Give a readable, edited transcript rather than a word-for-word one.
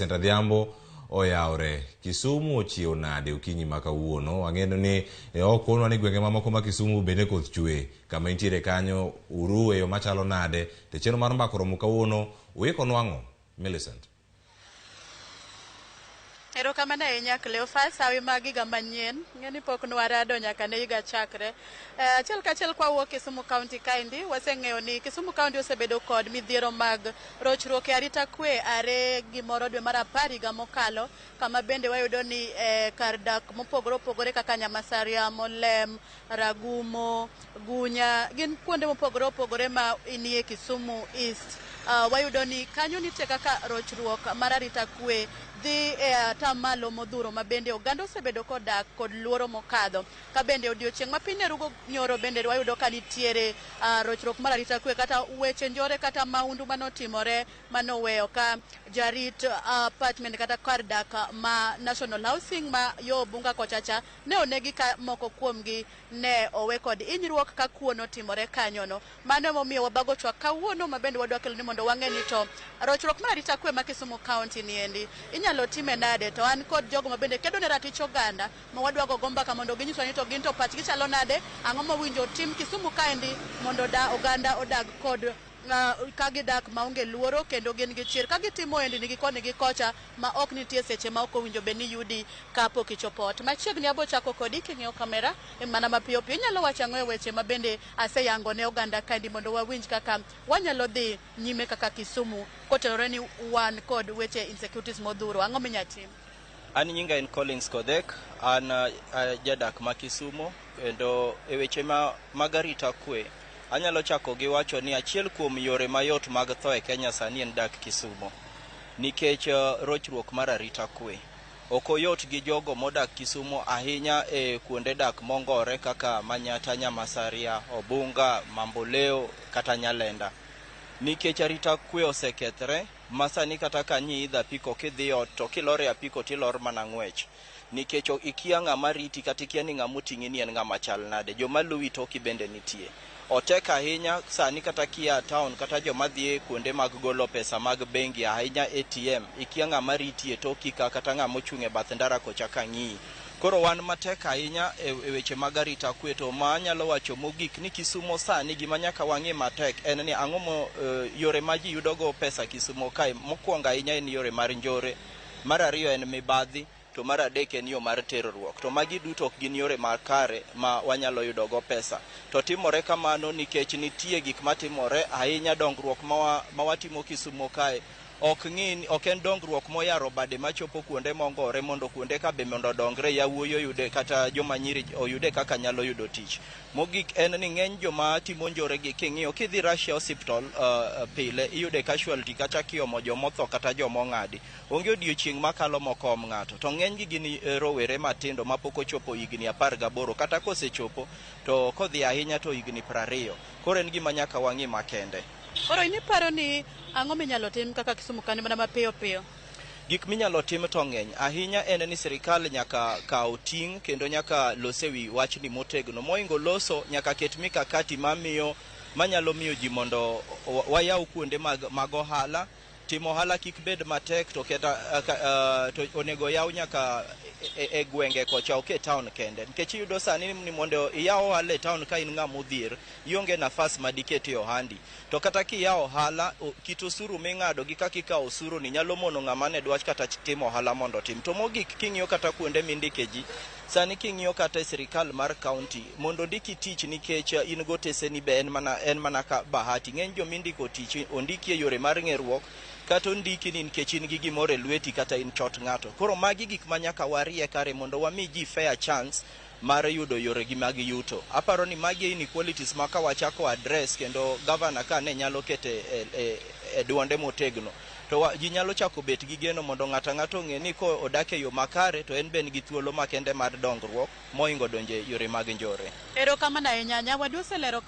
Adhiambo oyaore Kisumu ochiew nade okinyi ma kawuono. Wang'eno ni okonwa ni gwenge mamoko ma Kisumu bende koth chwe. Kama intiere kanyo uru e yo machalo nade. To chenro mar mbako romo kawuono uiko nwang'o Millicent. Erokamano ahinya Cleophas, hawi magiga manyien ng'eni pok nwarado nyaka ne higa chakre. Achiel kachiel kwawuok Kisumu County kaendi waseng'eyo ni Kisumu County osebedo kod midhiero mag rochruok e arita kwe are gimoro dwe mar 10 higa mokalo, kama bende wayudo ni kar dak mopogore opogore kaka Nyamasaria, Molem, Ragumo, Gunya gin kuonde mopogore opogore ma inie Kisumu East. Wayudo ni kanyo nitie kaka rochruok mar arita kwe dhi tamalo modhuro ma bende oganda osebedo kodak kod luoro mokadho. Ka bende odiochieng' ma piny rugo nyoro bende wayudo ka nitiere rochruok mar arita kwe kata weche njore kata maundu manotimore manoweyo ka jarit apartment kata kar dak ma National Housing ma yo bunga kochacha ne onegi ka moko kuomgi ne owe kod inyruok ka kuono timore kanyono. Mano emomiyo wabago chwak kawuono ma bende wadwa kelo ni mondo wang'e ni to rochruok mar arita kwe ma Kisumu County niendi inyalo time nade, to an kod jogo ma bende kedo ne ratich oganda ma wadwa gogo mbaka mondo ginyiswa ni to gin to pachgi chalo nade, ang'o mowinjo tim Kisumu kaendi mondo oganda odag kod ka gidak maonge luoro kendo gin gi chir ka gitimo endi nigi koni gi kocha ma ok nitie seche ma ok owinjo be ni yudi kapok ichopo ot. Machiegni abo chako kodi king'iyo kamera mana mapiyo piyo inyalo wacho ang'o e weche ma bende aseyango ne oganda kaendi mondo wawinj kaka wanyalo dhi nyime kaka Kisumu kotenore ni wan kod weche insecurities modhuro. Ang'o minyatim? An nyinga en Collins Kodhek, an jadak ma Kisumu, kendo e weche mag arita kwe anyalo chako gi wacho ni achiel kuom yore mayot mag tho e Kenya sani en dak Kisumu, nikech rochruok mar arita kwe ok oyot gi jogo modak Kisumu ahinya e kuonde dak mongore kaka Manyata, Nyamasaria, Obunga, Mamboleo kata Nyalenda, nikech arita kwe osekethre masani kata ka nyiidho apiko kidhi ot to kilore apiko tilor mana ng'wech, nikech ikia ng'ama riti kata ikia ni ng'ama oting'i ni en ng'ama chal nade, joma luwi toki bende nitie. Otek ahinya sani kata kia town kata joma dhi kuonde mag golo pesa mag bengi ahinya ATM, ikia ng'ama riti e toki kata ng'ama ochung' e bath ndara kocha ka ng'iyi. Koro wan matek ahinya e weche mag arita kwe, to ma anyalo wacho mogik ni Kisumu sani gima nyaka wang'e matek en ni ang'o yore ma ji yudogo pesa Kisumu kae. Mokwongo ahinya en yore mar njore, mar ariyo en mibadhi, to mar adek en yo mar terruok. To magi duto ok gin yore makare ma wanyalo yudogo pesa. To timore kamano nikech nitie gik matimore ahinya, dongruok ma watimo Kisumu kae ok en dongruok moyaro bade machopo kuonde mongore mondo kuonde ka be mondo dongre yawuoyi oyude kata joma nyiri oyude kaka nyalo yudo tich. Mogik en ni ng'eny joma timo njore gi king'iyo kidhi Russia Hospital pile iyude casualty kata kiomo jomotho kata jomong'adi. Onge odiochieng' makalo mokom ng'ato, to ng'eny gi gin rowere matindo mapok ochopo higni 18 kata kosechopo to kodhi ahinya to higni 20. Koro en gima nyaka wang'i makende. Koro iniparo ni ang'o minyalo tim kaka Kisumu County mana mapiyo piyo? Gik minyalo tim to ng'eny ahinya en ni sirikal nyaka kaw ting' kendo nyaka los ewi wachni motegno. Moingo loso nyaka ket mikakati manyalo miyo ji mondo wayaw kuonde mag ohala. Timo ohala kik bed matek, to onego yaw nyaka e gwenge kocha, ok e town kende, nikech iyudo sani ni mondo iyaw ohala e town ka in ng'ama odhier ionge nafas madikete ohandi. To kata kiyaw ohala, kit osuru ming'ado gi kaka ikawo osuru ni nyalo mono ng'ama ne dwach kata timo ohala mondo tim. To mogik king'iyo kata kuonde mindike ji sani, king'iyo kata e sirikal mar county mondo ndiki tich, nikech in go teseni be en mana ka bahati. Ng'eny jomindiko tich ondiki e yore mar ng'eruok kata ondiki ni nikech in gi gimoro e lweti kata in chot ng'ato. Koro magi gik ma nyaka warie kare mondo wami ji fair chance mar yudo yore gi mag yuto. Aparo ni magi inequalities ma ka wachako address kendo governor ka ne nyalo kete e duonde motegno, to ji nyalo chako bet gi geno mondo ng'ato ng'e ni ko odak e yo makare to en ben gi thuolo makende mar dongruok moingo donje yore mag njore. Erokamano ahinya, nyawadwa oselero